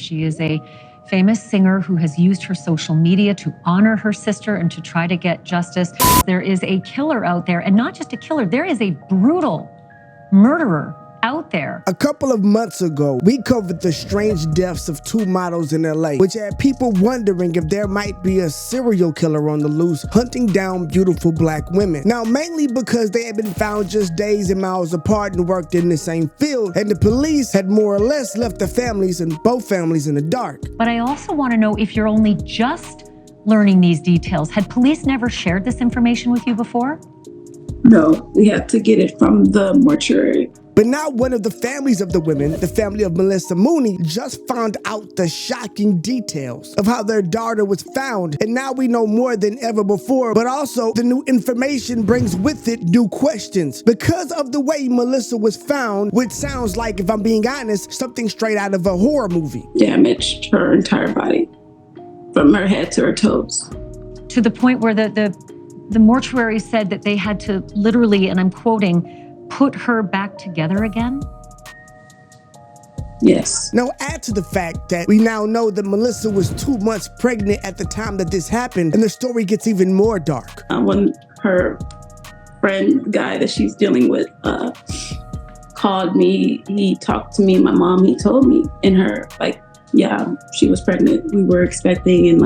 She is a famous singer who has used her social media to honor her sister and to try to get justice. There is a killer out there, and not just a killer, there is a brutal murderer out there. A couple of months ago, we covered the strange deaths of two models in LA, which had people wondering if there might be a serial killer on the loose hunting down beautiful black women. Now, mainly because they had been found just days and miles apart and worked in the same field, and the police had more or less left both families in the dark. But I also want to know if you're only just learning these details. Had police never shared this information with you before? No, we had to get it from the mortuary. But now one of the families of the women, the family of Maleesa Mooney, just found out the shocking details of how their daughter was found. And now we know more than ever before, but also the new information brings with it new questions. Because of the way Maleesa was found, which sounds like, if I'm being honest, something straight out of a horror movie. Damaged her entire body, from her head to her toes. To the point where the mortuary said that they had to literally, and I'm quoting, put her back together again? Yes. Now add to the fact that we now know that Maleesa was 2 months pregnant at the time that this happened, and the story gets even more dark. When her friend guy that she's dealing with called me, he talked to me and my mom, he told me in her, yeah, she was pregnant. We were expecting, and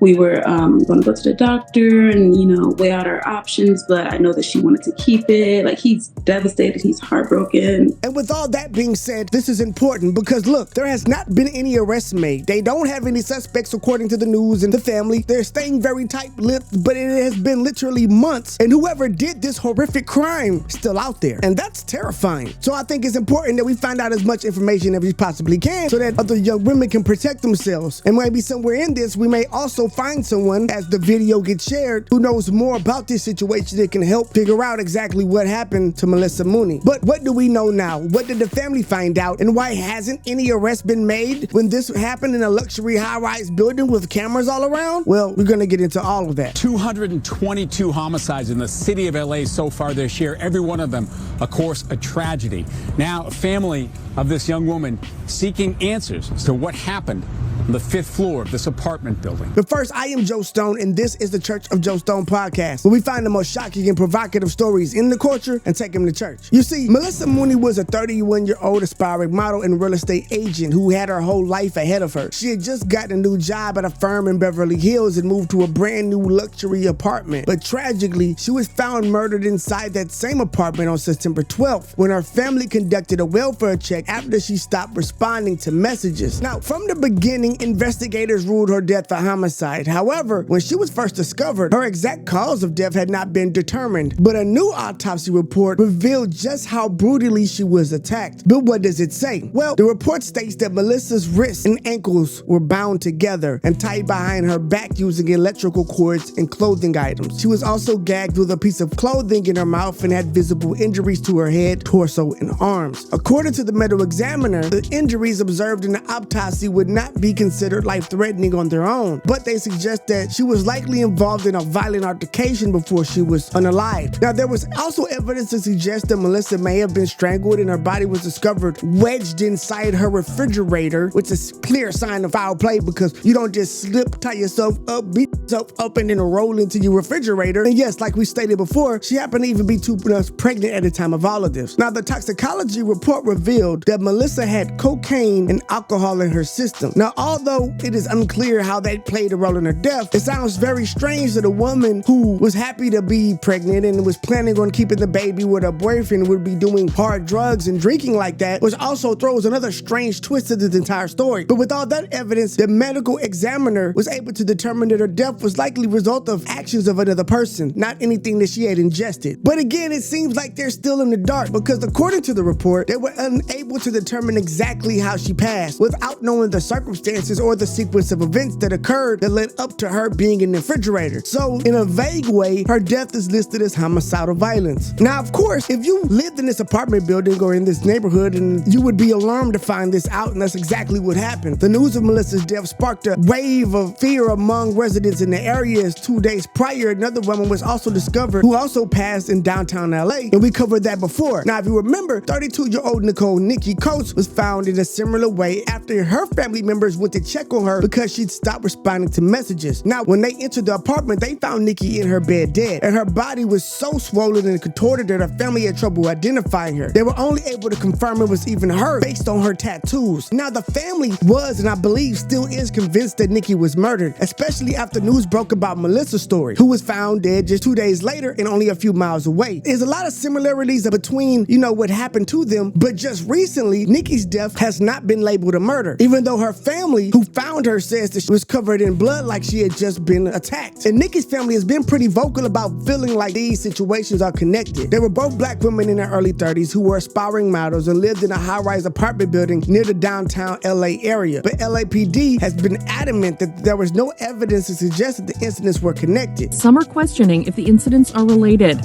we were going to go to the doctor and, weigh out our options, but I know that she wanted to keep it. He's devastated. He's heartbroken. And with all that being said, this is important because, look, there has not been any arrests made. They don't have any suspects according to the news and the family. They're staying very tight-lipped, but it has been literally months, and whoever did this horrific crime is still out there. And that's terrifying. So I think it's important that we find out as much information as we possibly can so that other young women can protect themselves. And maybe somewhere in this, we may also find someone, as the video gets shared, who knows more about this situation that can help figure out exactly what happened to Maleesa Mooney. But what do we know now? What did the family find out? And why hasn't any arrest been made when this happened in a luxury high-rise building with cameras all around? Well, we're gonna get into all of that. 222 homicides in the city of LA so far this year. Every one of them, of course, a tragedy. Now, a family of this young woman seeking answers as to what happened on the 5th floor of this apartment building. But first, I am Joe Stone, and this is the Church of Joe Stone podcast, where we find the most shocking and provocative stories in the culture and take them to church. You see, Maleesa Mooney was a 31-year-old aspiring model and real estate agent who had her whole life ahead of her. She had just gotten a new job at a firm in Beverly Hills and moved to a brand new luxury apartment. But tragically, she was found murdered inside that same apartment on September 12th when her family conducted a welfare check after she stopped responding to messages. Now, from the beginning, investigators ruled her death a homicide. However, when she was first discovered, her exact cause of death had not been determined. But a new autopsy report revealed just how brutally she was attacked. But what does it say? Well, the report states that Maleesa's wrists and ankles were bound together and tied behind her back using electrical cords and clothing items. She was also gagged with a piece of clothing in her mouth and had visible injuries to her head, torso, and arms. According to the medical examiner, the injuries observed in the autopsy would not be considered life-threatening on their own, but they suggest that she was likely involved in a violent altercation before she was unalived. Now, there was also evidence to suggest that Maleesa may have been strangled and her body was discovered wedged inside her refrigerator, which is a clear sign of foul play because you don't just slip, tie yourself up, beat yourself up, and then roll into your refrigerator. And yes, like we stated before, she happened to even be 2 months pregnant at the time of all of this. Now, the toxicology report revealed that Maleesa had cocaine and alcohol in her system. Now, although it is unclear how that played a role in her death, it sounds very strange that a woman who was happy to be pregnant and was planning on keeping the baby with her boyfriend would be doing hard drugs and drinking like that, which also throws another strange twist to this entire story. But with all that evidence, the medical examiner was able to determine that her death was likely a result of actions of another person, not anything that she had ingested. But again, it seems like they're still in the dark because according to the report, they were unable to determine exactly how she passed without knowing the circumstances circumstances or the sequence of events that occurred that led up to her being in the refrigerator. So in a vague way, her death is listed as homicidal violence. Now, of course, if you lived in this apartment building or in this neighborhood, and you would be alarmed to find this out, and that's exactly what happened. The news of Maleesa's death sparked a wave of fear among residents in the area, as 2 days prior, another woman was also discovered who also passed in downtown LA, and we covered that before. Now, if you remember, 32-year-old Nicole Coats was found in a similar way after her family members went to check on her because she'd stopped responding to messages. Now, when they entered the apartment, they found Nikki in her bed dead, and her body was so swollen and contorted that her family had trouble identifying her. They were only able to confirm it was even her based on her tattoos. Now, the family was, and I believe still is, convinced that Nikki was murdered, especially after news broke about Maleesa's story, who was found dead just 2 days later and only a few miles away. There's a lot of similarities between, what happened to them, but just recently, Nikki's death has not been labeled a murder, even though her family, who found her, says that she was covered in blood like she had just been attacked. And Nikki's family has been pretty vocal about feeling like these situations are connected. They were both black women in their early 30s who were aspiring models and lived in a high-rise apartment building near the downtown LA area. But LAPD has been adamant that there was no evidence to suggest that the incidents were connected. Some are questioning if the incidents are related.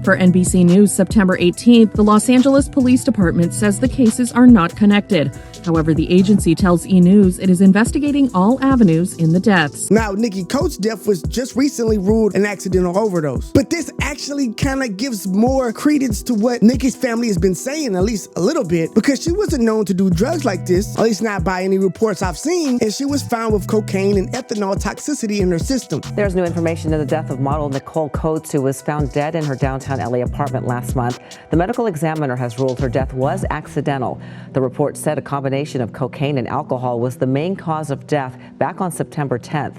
For NBC News, September 18th, the Los Angeles Police Department says the cases are not connected. However, the agency tells E! News it is investigating all avenues in the deaths. Now, Nicole Coats' death was just recently ruled an accidental overdose. But this actually kind of gives more credence to what Nikki's family has been saying, at least a little bit, because she wasn't known to do drugs like this, at least not by any reports I've seen, and she was found with cocaine and ethanol toxicity in her system. There's new information in the death of model Nicole Coats, who was found dead in her downtown LA apartment last month. The medical examiner has ruled her death was accidental. The report said a combination of cocaine and alcohol was the main cause of death back on September 10th.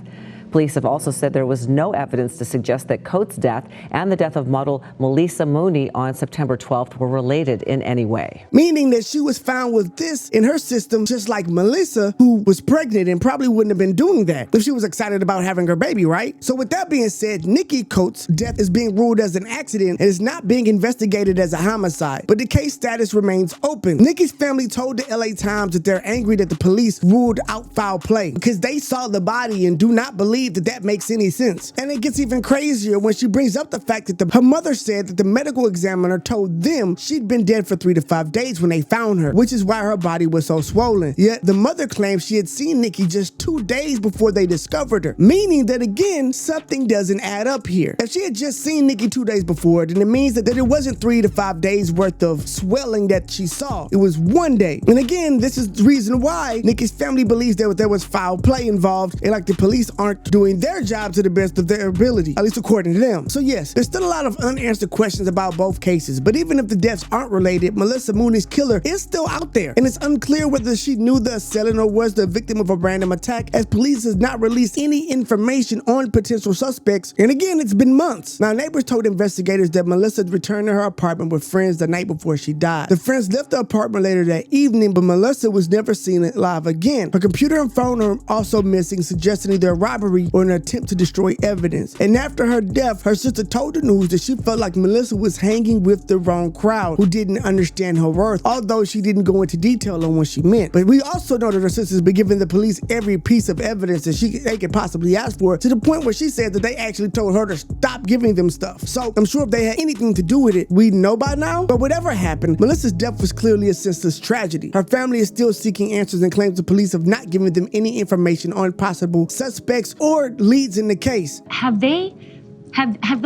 Police have also said there was no evidence to suggest that Coats' death and the death of model Maleesa Mooney on September 12th were related in any way. Meaning that she was found with this in her system, just like Maleesa, who was pregnant and probably wouldn't have been doing that if she was excited about having her baby, right? So with that being said, Nicole Coats' death is being ruled as an accident and is not being investigated as a homicide, but the case status remains open. Nikki's family told the LA Times that they're angry that the police ruled out foul play because they saw the body and do not believe that makes any sense. And it gets even crazier when she brings up the fact that her mother said that the medical examiner told them she'd been dead for 3 to 5 days when they found her, which is why her body was so swollen. Yet the mother claims she had seen Nikki just 2 days before they discovered her, meaning that again, something doesn't add up here. If she had just seen Nikki 2 days before, then it means that it wasn't 3 to 5 days worth of swelling that she saw. It was 1 day. And again, this is the reason why Nikki's family believes that there was foul play involved, and like the police aren't doing their job to the best of their ability, at least according to them. So yes, there's still a lot of unanswered questions about both cases, but even if the deaths aren't related, Maleesa Mooney's killer is still out there, and it's unclear whether she knew the assailant or was the victim of a random attack, as police has not released any information on potential suspects, and again, it's been months. Now, neighbors told investigators that Maleesa returned to her apartment with friends the night before she died. The friends left the apartment later that evening, but Maleesa was never seen alive again. Her computer and phone are also missing, suggesting either a robbery or an attempt to destroy evidence. And after her death, her sister told the news that she felt like Maleesa was hanging with the wrong crowd who didn't understand her worth, although she didn't go into detail on what she meant. But we also know that her sister's been giving the police every piece of evidence that they could possibly ask for, to the point where she said that they actually told her to stop giving them stuff. So I'm sure if they had anything to do with it, we know by now. But whatever happened, Maleesa's death was clearly a senseless tragedy. Her family is still seeking answers and claims the police have not given them any information on possible suspects or leads in the case. Have the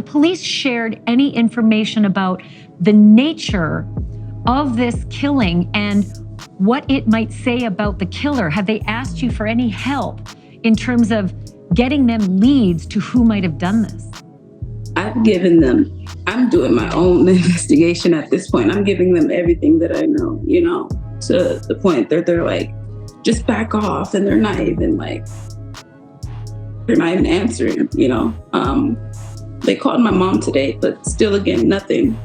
police shared any information about the nature of this killing and what it might say about the killer? Have they asked you for any help in terms of getting them leads to who might have done this? I'm doing my own investigation at this point. I'm giving them everything that I know, to the point that they're like, just back off, and they're not even answering, They called my mom today, but still, again, nothing.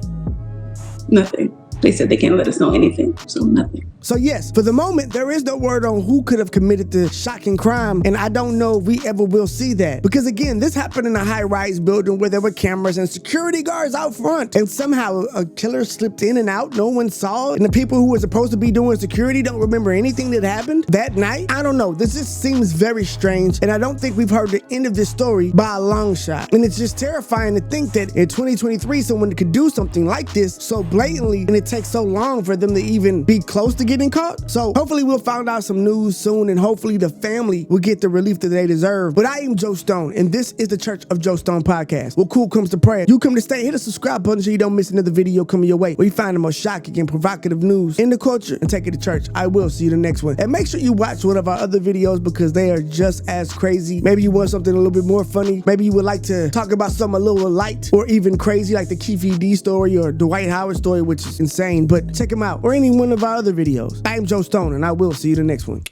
They said they can't let us know anything, so nothing. So yes, for the moment, there is no word on who could have committed the shocking crime, and I don't know if we ever will see that. Because again, this happened in a high-rise building where there were cameras and security guards out front, and somehow a killer slipped in and out, no one saw it, and the people who were supposed to be doing security don't remember anything that happened that night. I don't know, this just seems very strange, and I don't think we've heard the end of this story by a long shot. And it's just terrifying to think that in 2023 someone could do something like this so blatantly, and it takes so long for them to even be close to getting caught. So hopefully we'll find out some news soon, and hopefully the family will get the relief that they deserve. But I am Joe Stone, and this is the Church of Joe Stone podcast. Well, cool comes to prayer. You come to stay. Hit the subscribe button so you don't miss another video coming your way, where you find the most shocking and provocative news in the culture and take it to church. I will see you in the next one. And make sure you watch one of our other videos because they are just as crazy. Maybe you want something a little bit more funny. Maybe you would like to talk about something a little light or even crazy like the Keefe D story or Dwight Howard story, which is insane, but check them out, or any one of our other videos. I am Joe Stone, and I will see you in the next one.